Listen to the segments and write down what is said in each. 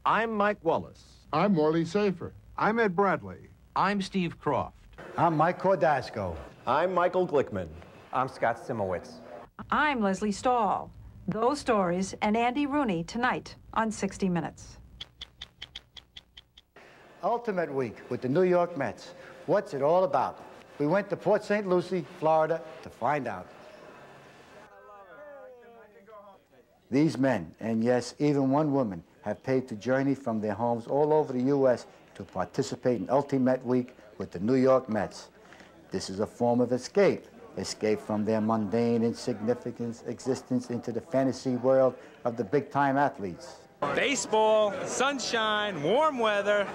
I'm Mike Wallace. I'm Morley Safer. I'm Ed Bradley. I'm Steve Croft. I'm Mike Cordasco. I'm Michael Glickman. I'm Scott Simowitz. I'm Leslie Stahl. Those stories and Andy Rooney tonight on 60 Minutes. Ultimate Week with the New York Mets. What's it all about? We went to Port St. Lucie, Florida, to find out. These men, and yes, even one woman, have paid to journey from their homes all over the U.S. to participate in Ultimate Week with the New York Mets. This is a form of escape from their mundane, insignificant existence into the fantasy world of the big-time athletes. Baseball, sunshine, warm weather,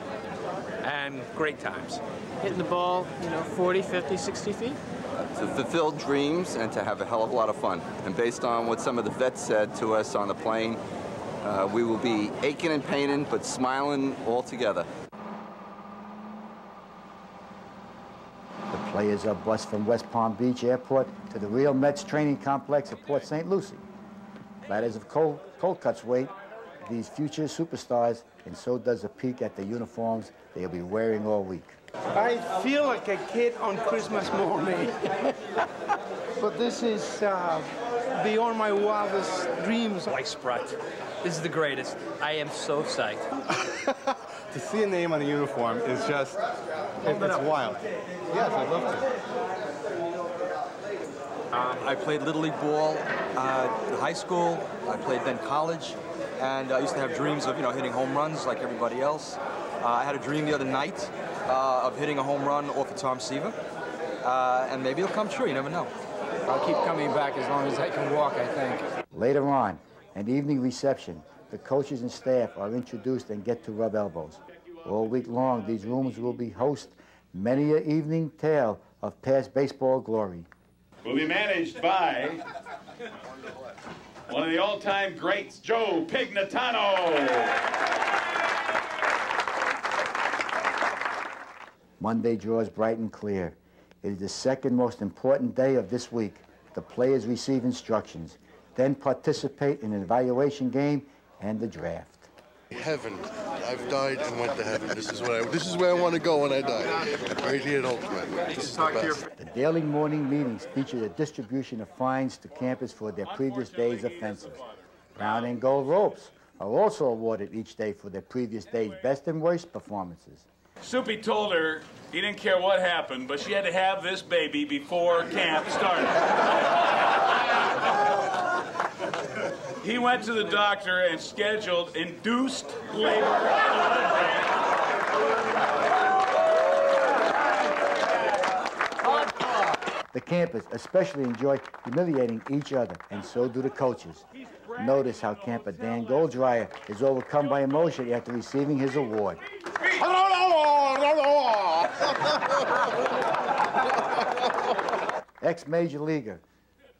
and great times. Hitting the ball, 40, 50, 60 feet. To fulfill dreams and to have a hell of a lot of fun. And based on what some of the vets said to us on the plane, we will be aching and paining, but smiling all together. The players are bused from West Palm Beach Airport to the Real Mets training complex at Port St. Lucie. Ladders of cold cuts wait these future superstars, and so does a peek at the uniforms they'll be wearing all week. I feel like a kid on Christmas morning. But this is beyond my wildest dreams. Like Sprite. This is the greatest. I am so psyched. To see a name on a uniform is just, it's wild. Yes, I'd love to. I played Little League ball in high school. I played then college. And I used to have dreams of, hitting home runs like everybody else. I had a dream the other night of hitting a home run off of Tom Seaver. And maybe it'll come true, you never know. I'll keep coming back as long as I can walk, I think. Later on, an evening reception, the coaches and staff are introduced and get to rub elbows. All week long, these rooms will be host many an evening tale of past baseball glory. Will be managed by one of the all-time greats, Joe Pignatano. Monday draws bright and clear. It is the second most important day of this week. The players receive instructions, then participate in an evaluation game and the draft. Heaven. I've died and went to heaven. This is where I want to go when I die. Right here at Ultimate. This is the best. The daily morning meetings feature a distribution of fines to campers for their previous day's offenses. Brown and gold ropes are also awarded each day for their previous day's best and worst performances. Soupy told her he didn't care what happened, but she had to have this baby before camp started. He went to the doctor and scheduled induced labor. The campers especially enjoy humiliating each other, and so do the coaches. Notice how camper Dan Goldryer is overcome by emotion after receiving his award. Ex-major leaguer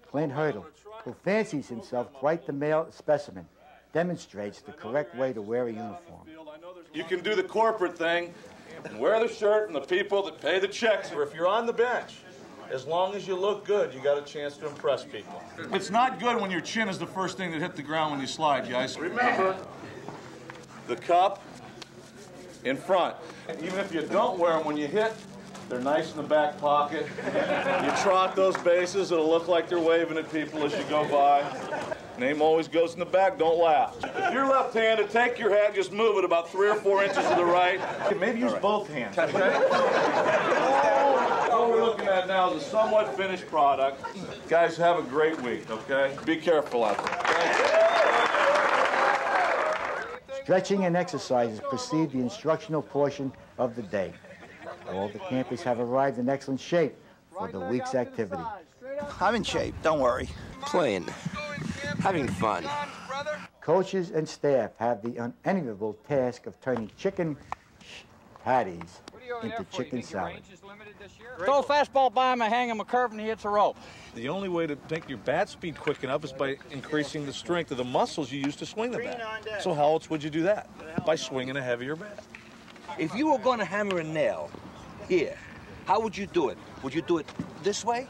Clint Hurdle, who fancies himself quite the male specimen, demonstrates the correct way to wear a uniform. You can do the corporate thing and wear the shirt and the people that pay the checks. Or if you're on the bench, as long as you look good, you got a chance to impress people. It's not good when your chin is the first thing that hit the ground when you slide, guys. Remember, the cup in front. Even if you don't wear them when you hit, they're nice in the back pocket. You trot those bases, it'll look like they're waving at people as you go by. Name always goes in the back, don't laugh. If you're left-handed, take your hat, just move it about 3 or 4 inches to the right. Maybe use both hands, okay? What we're looking at now is a somewhat finished product. Guys, have a great week, okay? Be careful out there. Stretching and exercises precede the instructional portion of the day. All the campers have arrived in excellent shape for the week's activity. I'm in shape, don't worry. Playing. Having fun. Coaches and staff have the unenviable task of turning chicken patties into chicken salad. Throw a fastball by him and hang him a curve and he hits a rope. The only way to make your bat speed quick enough is by increasing the strength of the muscles you use to swing the bat. So how else would you do that? By swinging a heavier bat. If you were going to hammer a nail here, how would you do it? Would you do it this way?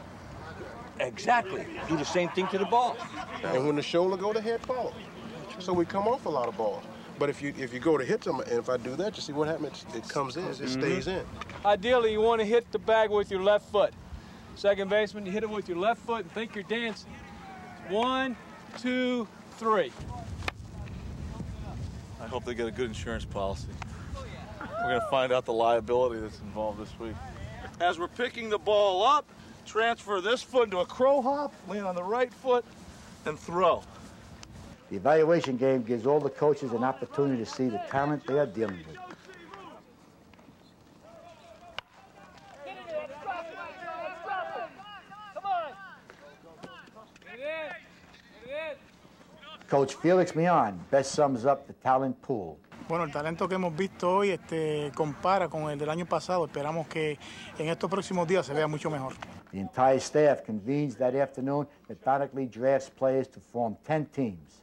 Exactly. Do the same thing to the ball. And when the shoulder go, the head follow. So we come off a lot of balls. But if you go to hit them, and if I do that, you see what happens? It comes in, it stays in. Ideally, you want to hit the bag with your left foot. Second baseman, you hit it with your left foot and think you're dancing. 1, 2, 3. I hope they get a good insurance policy. We're going to find out the liability that's involved this week. As we're picking the ball up, transfer this foot into a crow hop, land on the right foot, and throw. The evaluation game gives all the coaches an opportunity to see the talent they are dealing with. Coach Felix Mion best sums up the talent pool. Bueno, el talento que hemos visto hoy compara con el del año pasado. Esperamos que en estos próximos días se vea mucho mejor. The entire staff convenes that afternoon, methodically drafts players to form 10 teams.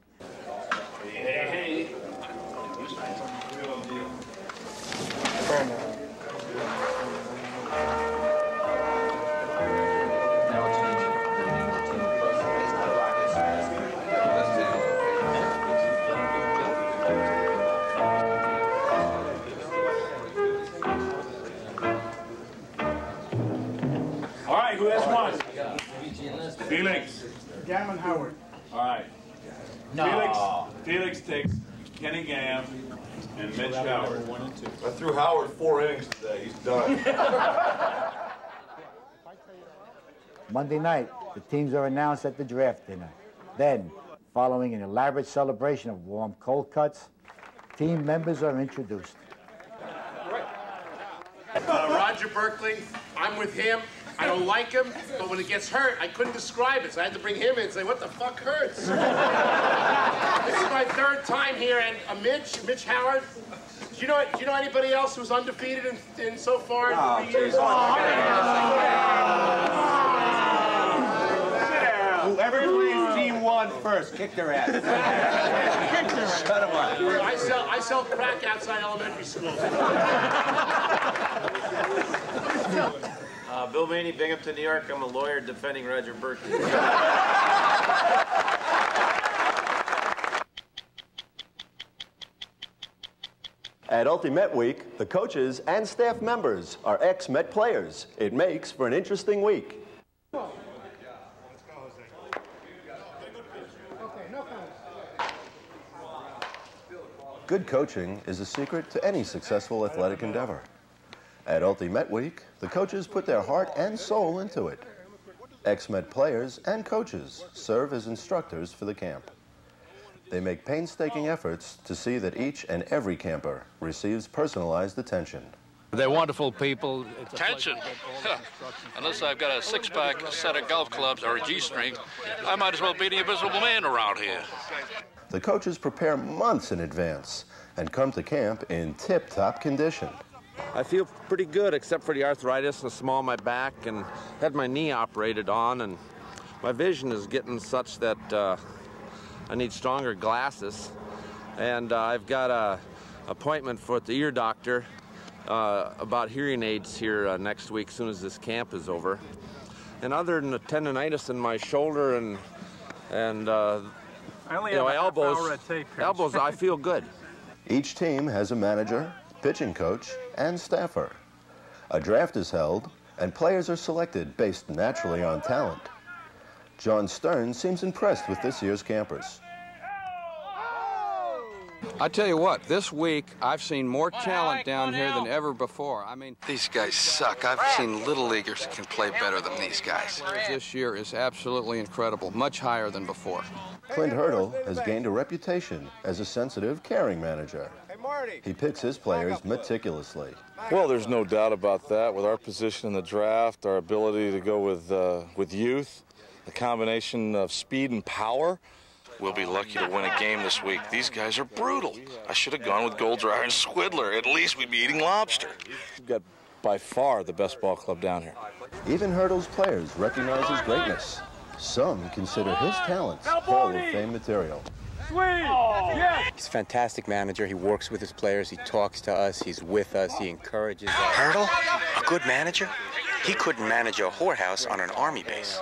All right, who has one? Felix. Gammon Howard. All right. No. Felix takes Kenny Gamm and Mitch Howard. 1 and 2. I threw Howard 4 innings today. He's done. Monday night, the teams are announced at the draft dinner. Then, following an elaborate celebration of warm cold cuts, team members are introduced. Roger Berkeley, I'm with him. I don't like him, but when it gets hurt, I couldn't describe it, so I had to bring him in and say, what the fuck hurts? This is my 3rd time here, and Mitch Howard. Do you know anybody else who's undefeated in so far in 3 years? Whoever plays team 1 first, kick their ass. Kick their ass. Shut them up. I sell crack outside elementary schools. Bill Maney, Binghamton, New York. I'm a lawyer defending Roger Berkeley. At Ultimate Week, the coaches and staff members are ex-Met players. It makes for an interesting week. Good coaching is a secret to any successful athletic endeavor. At Ultimate Week, the coaches put their heart and soul into it. Ex-Met players and coaches serve as instructors for the camp. They make painstaking efforts to see that each and every camper receives personalized attention. They're wonderful people. Attention! Unless I've got a 6-pack, a set of golf clubs, or a G-string, I might as well be the invisible man around here. The coaches prepare months in advance and come to camp in tip-top condition. I feel pretty good, except for the arthritis and small in my back, and had my knee operated on, and my vision is getting such that I need stronger glasses. And I've got a appointment with the ear doctor about hearing aids here next week, as soon as this camp is over. And other than the tendonitis in my shoulder and elbows, I feel good. Each team has a manager, pitching coach, and staffer. A draft is held, and players are selected based naturally on talent. John Stern seems impressed with this year's campers. I tell you what, this week I've seen more talent down here than ever before. I mean, these guys suck. I've seen little leaguers who can play better than these guys. This year is absolutely incredible, much higher than before. Clint Hurdle has gained a reputation as a sensitive, caring manager. He picks his players meticulously. Well, there's no doubt about that. With our position in the draft, our ability to go with youth, a combination of speed and power. We'll be lucky to win a game this week. These guys are brutal. I should have gone with Goldrayer and Swidler. At least we'd be eating lobster. We've got by far the best ball club down here. Even Hurdle's players recognize his greatness. Some consider his talents Hall of Fame material. He's a fantastic manager. He works with his players. He talks to us. He's with us. He encourages us. Hurdle? A good manager? He couldn't manage a whorehouse on an army base.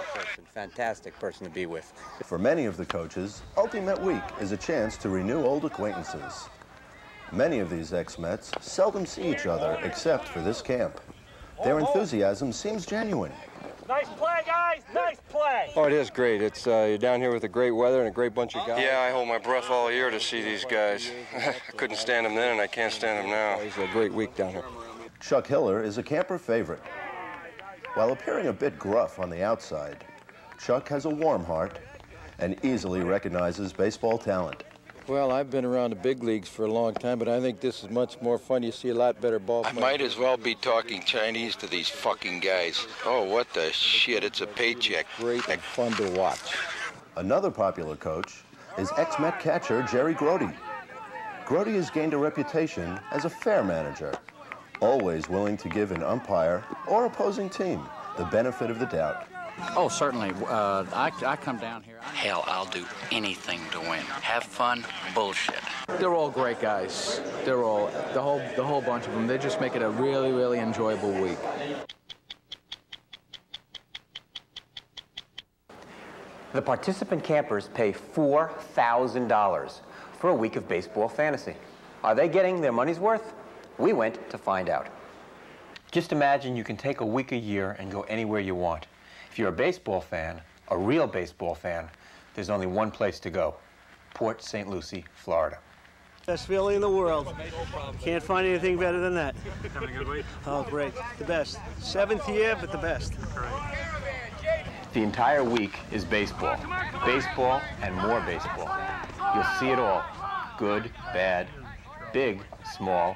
Fantastic person to be with. For many of the coaches, Ultimate Week is a chance to renew old acquaintances. Many of these ex-Mets seldom see each other except for this camp. Their enthusiasm seems genuine. Nice play, guys! Nice play! Oh, it is great. It's you're down here with the great weather and a great bunch of guys. Yeah, I hold my breath all year to see these guys. I couldn't stand them then, and I can't stand them now. It's a great week down here. Chuck Hiller is a camper favorite. While appearing a bit gruff on the outside, Chuck has a warm heart and easily recognizes baseball talent. Well, I've been around the big leagues for a long time, but I think this is much more fun. You see a lot better ball I playing. might as well be talking Chinese to these fucking guys. Oh, what the shit, it's a paycheck. Great and fun to watch. Another popular coach is ex-Met catcher Jerry Grody. Grody has gained a reputation as a fair manager, always willing to give an umpire or opposing team the benefit of the doubt. Oh, certainly. I come down here. Hell, I'll do anything to win. Have fun, bullshit. They're all great guys. They're all, the whole bunch of them. They just make it a really, really enjoyable week. The participant campers pay $4,000 for a week of baseball fantasy. Are they getting their money's worth? We went to find out. Just imagine you can take a week a year and go anywhere you want. If you're a baseball fan, a real baseball fan, there's only one place to go: Port St. Lucie, Florida. Best feeling in the world. Can't find anything better than that. Having a good week? Oh, great. The best. 7th year, but the best. The entire week is baseball. Baseball and more baseball. You'll see it all. Good, bad, big, small,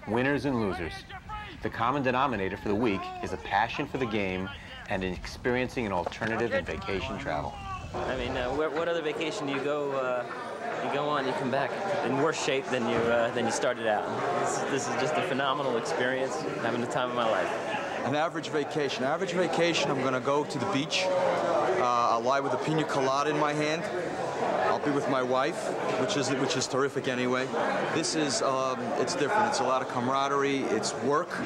winners and losers. The common denominator for the week is a passion for the game and in experiencing an alternative in vacation travel. I mean, what other vacation do you go on, you come back in worse shape than you started out. This is just a phenomenal experience, having the time of my life. An average vacation. I'm going to go to the beach. I'll lie with a pina colada in my hand. I'll be with my wife, which is terrific anyway. This is, it's different. It's a lot of camaraderie. It's work.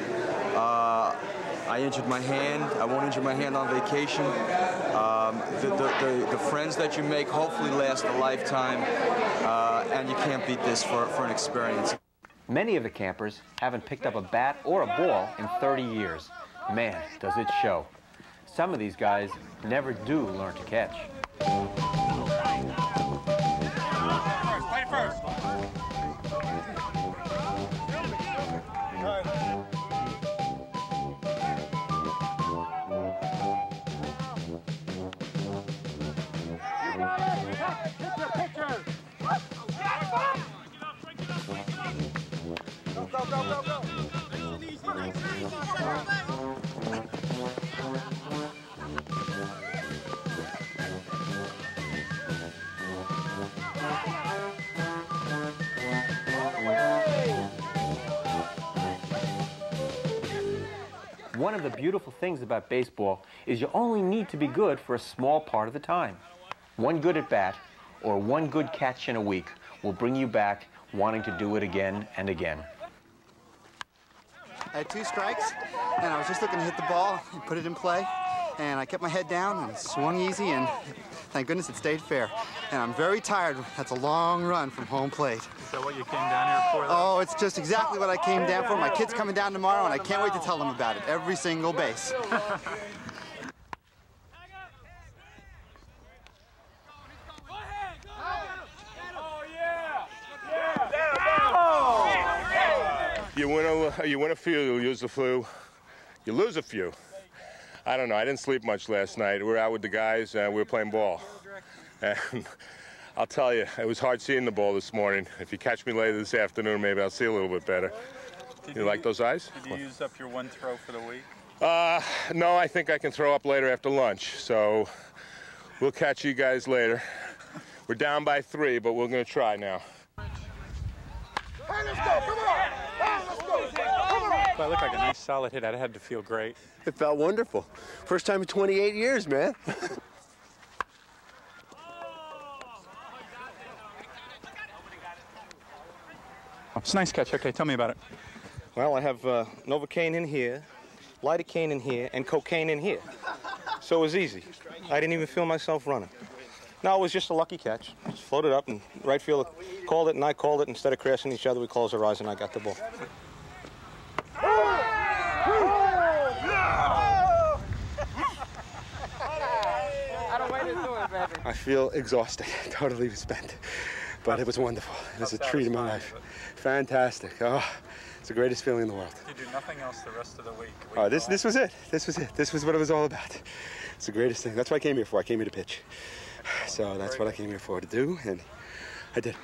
I injured my hand. I won't injure my hand on vacation. The friends that you make hopefully last a lifetime, and you can't beat this for an experience. Many of the campers haven't picked up a bat or a ball in 30 years. Man, does it show. Some of these guys never do learn to catch. Play first. Go, go, go, go. One of the beautiful things about baseball is you only need to be good for a small part of the time. One good at bat or one good catch in a week will bring you back wanting to do it again and again. I had 2 strikes, and I was just looking to hit the ball and put it in play, and I kept my head down and swung easy, and thank goodness it stayed fair. And I'm very tired. That's a long run from home plate. Is that what you came down here for, though? Oh, it's just exactly what I came down for. My kid's coming down tomorrow, and I can't wait to tell them about it. Every single base. You win a few, you lose a few. You lose a few. I don't know. I didn't sleep much last night. We were out with the guys, and we were playing ball. And I'll tell you, it was hard seeing the ball this morning. If you catch me later this afternoon, maybe I'll see a little bit better. You like those eyes? Did you use up your 1 throw for the week? No, I think I can throw up later after lunch. So we'll catch you guys later. We're down by 3, but we're going to try now. Hey, let's go! Come on! Hey, let's go! Come on! That looked like a nice solid hit. I had to feel great. It felt wonderful. First time in 28 years, man. It's a nice catch. Okay, tell me about it. Well, I have Novocaine in here, lidocaine in here, and cocaine in here. So it was easy. I didn't even feel myself running. No, it was just a lucky catch. Just floated up, and right field called it, and I called it. Instead of crashing each other, we closed our eyes, and I got the ball. I feel exhausted, totally spent, but it was wonderful. It was a treat of my life. Fantastic. Oh, it's the greatest feeling in the world. You do nothing else the rest of the week. Oh, this was it. This was it. This was what it was all about. It's the greatest thing. That's what I came here for. I came here to pitch. So that's what I came here for, to do, and I did.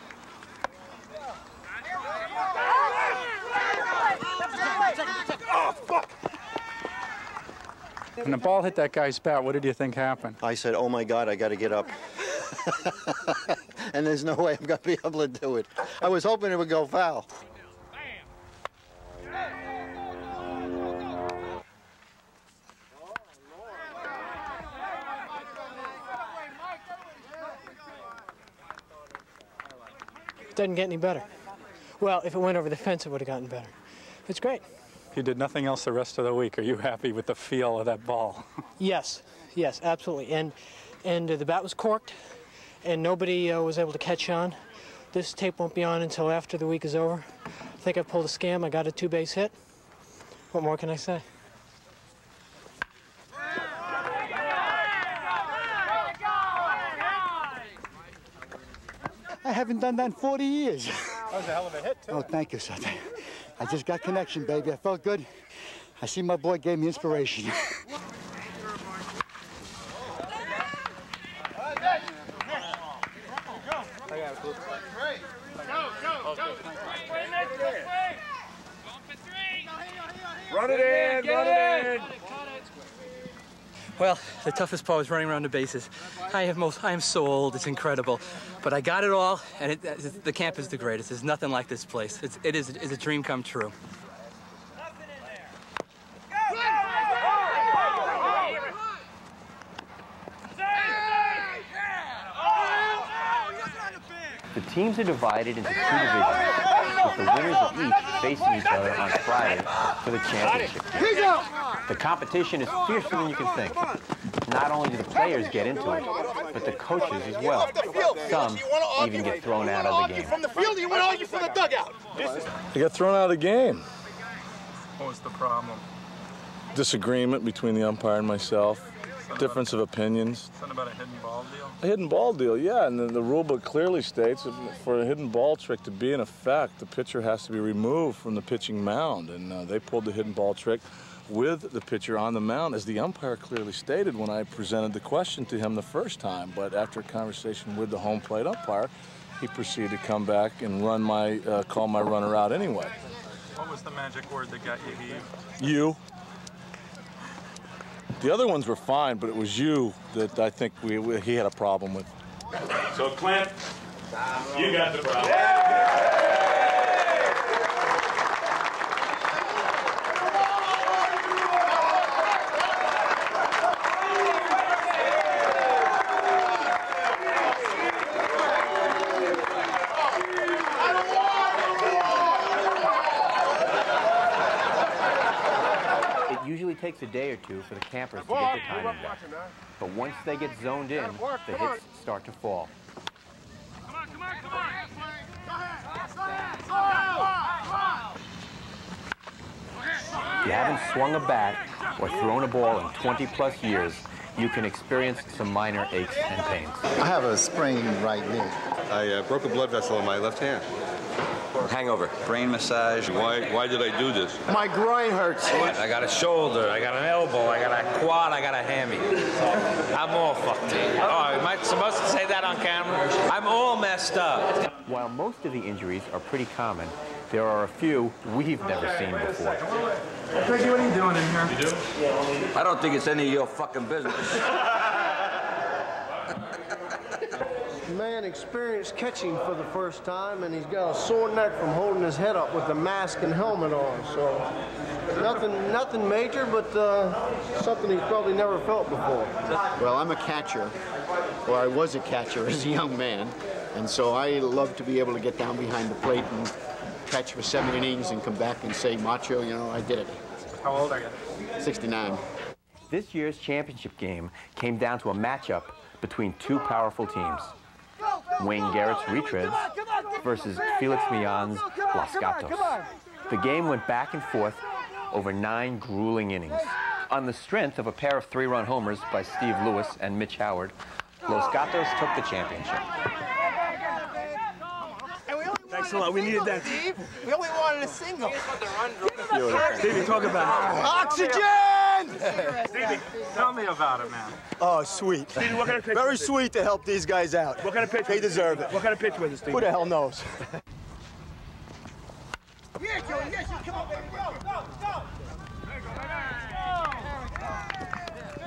Oh, fuck! When the ball hit that guy's bat, what did you think happened? I said, oh my God, I got to get up. And there's no way I'm going to be able to do it. I was hoping it would go foul. Doesn't get any better. Well, if it went over the fence, it would have gotten better. It's great. You did nothing else the rest of the week. Are you happy with the feel of that ball? Yes, yes, absolutely. And the bat was corked, and nobody was able to catch on. This tape won't be on until after the week is over. I think I pulled a scam. I got a 2-base hit. What more can I say? I haven't done that in 40 years. That was a hell of a hit, too. Oh, thank you, son. I just got connection, baby. I felt good. I see my boy gave me inspiration. Run it in, run it in. Well, the toughest part was running around the bases. I am so old, it's incredible. But I got it all, and the camp is the greatest. There's nothing like this place. It is a dream come true. The teams are divided into 2 divisions, with the winners of each facing each other on Friday for the championship. The competition is fiercer than you can think. Not only do the players get into it, but the coaches as well. Some even get thrown out of the game. From the field, you want to argue from the dugout. I got thrown out of the game. What was the problem? Disagreement between the umpire and myself. Difference of opinions. Something about a hidden ball deal? A hidden ball deal, yeah, and the rule book clearly states that for a hidden ball trick to be in effect, the pitcher has to be removed from the pitching mound, and they pulled the hidden ball trick with the pitcher on the mound, as the umpire clearly stated when I presented the question to him the first time. But after a conversation with the home plate umpire, he proceeded to come back and run call my runner out anyway. What was the magic word that got you to you? You. The other ones were fine, but it was you that I think he had a problem with. So, Clint, you got the problem. Takes a day or two for the campers to get their timing back. But once they get zoned in, the hits start to fall. If you haven't swung a bat or thrown a ball in 20+ years, you can experience some minor aches and pains. I have a sprained right knee. I broke a blood vessel in my left hand. Hangover. Brain massage. Why did I do this? My groin hurts. I got a shoulder, I got an elbow, I got a quad, I got a hammy. I'm all fucked. Oh, am I supposed to say that on camera? I'm all messed up. While most of the injuries are pretty common, there are a few we've never seen before. Reggie, what are you doing in here? You do? I don't think it's any of your fucking business. Man experienced catching for the first time, and he's got a sore neck from holding his head up with the mask and helmet on. So nothing major, but something he's probably never felt before. Well, I'm a catcher, or I was a catcher as a young man, and so I love to be able to get down behind the plate and catch for 7 innings and come back and say, macho, you know, I did it. How old are you? 69. This year's championship game came down to a matchup between two powerful teams. Wayne Garrett's Retreads versus Felix Millan's Los Gatos. The game went back and forth over 9 grueling innings. On the strength of a pair of 3-run homers by Steve Lewis and Mitch Howard, Los Gatos took the championship. Thanks a lot. We needed that. Steve, we only wanted a single. Stevie, talk about it. Oxygen! Stevie, tell me about it, man. Oh, sweet. Stevie, what kind of pitch? Very sweet to help these guys out. What kind of pitch? They deserve it. What kind of pitch was it, Stevie? Who the hell knows? Yeah, Joey, yes, come on, baby, go, go, go!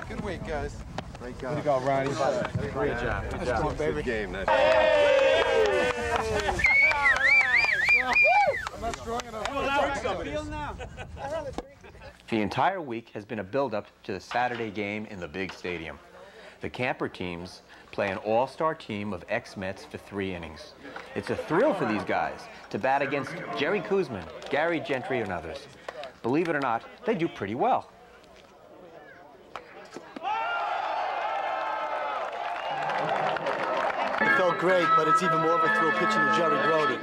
Good week, guys. Great job. Way to go, Ronnie. Great job. Good job, baby. Good game. Nice. I'm not strong enough. The entire week has been a build-up to the Saturday game in the big stadium. The camper teams play an all-star team of ex-Mets for 3 innings. It's a thrill for these guys to bat against Jerry Koosman, Gary Gentry, and others. Believe it or not, they do pretty well. It felt great, but it's even more of a thrill pitching to Jerry Grody.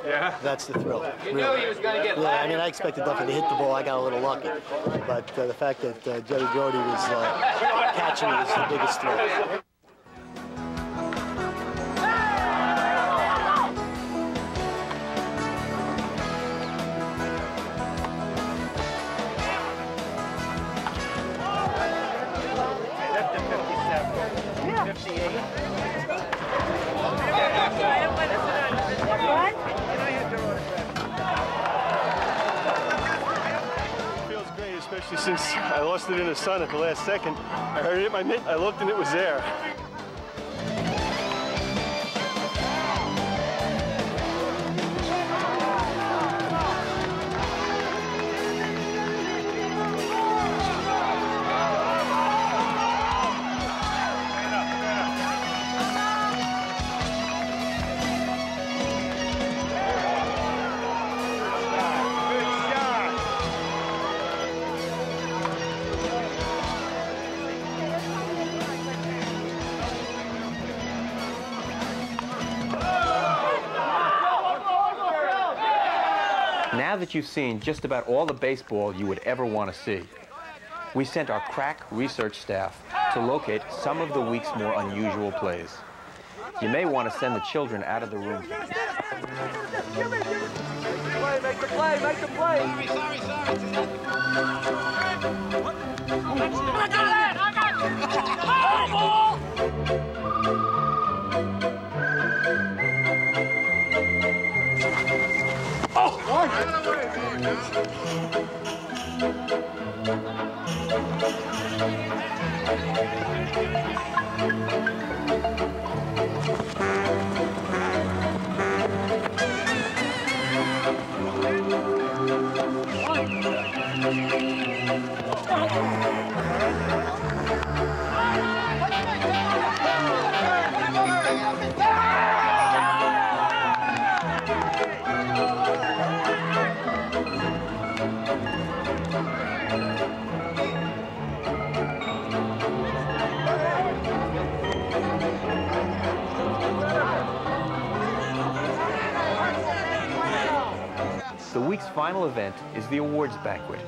Yeah? That's the thrill. You knew he was going to get I mean, I expected Duffy to hit the ball. I got a little lucky. But the fact that Jerry Grody was catching it is the biggest thrill. Feels great, especially since I lost it in the sun at the last second. I heard it hit my mitt, I looked and it was there. Now that you've seen just about all the baseball you would ever want to see, we sent our crack research staff to locate some of the week's more unusual plays. You may want to send the children out of the room. Make the play, make the play. Sorry. I got it. Ball! The week's final event is the awards banquet.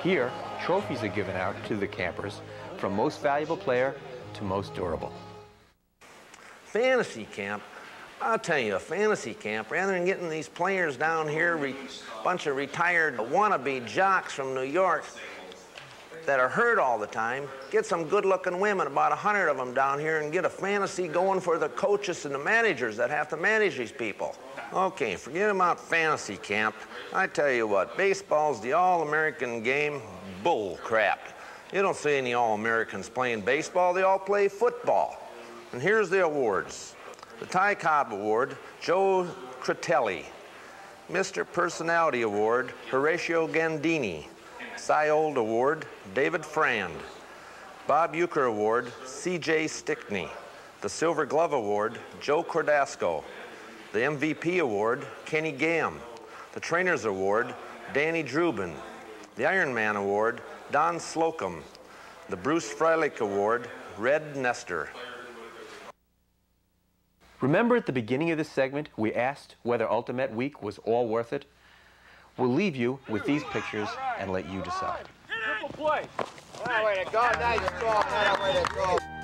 Here, trophies are given out to the campers from most valuable player to most durable. Fantasy camp, I'll tell you, a fantasy camp, rather than getting these players down here, bunch of retired wannabe jocks from New York that are hurt all the time, get some good-looking women, about 100 of them down here, and get a fantasy going for the coaches and the managers that have to manage these people. Okay, forget about fantasy camp. I tell you what, baseball's the all-American game. Bull crap. You don't see any all-Americans playing baseball, they all play football. And here's the awards. The Ty Cobb Award, Joe Critelli. Mr. Personality Award, Horatio Gandini. Cy Old Award, David Frand. Bob Euchre Award, C.J. Stickney. The Silver Glove Award, Joe Cordasco. The MVP Award, Kenny Gam. The Trainers Award, Danny Drubin. The Iron Man Award, Don Slocum. The Bruce Freilich Award, Red Nestor. Remember at the beginning of this segment, we asked whether Ultimate Week was all worth it? We'll leave you with these pictures and let you decide. Triple play. Way to go, nice ball, way to go.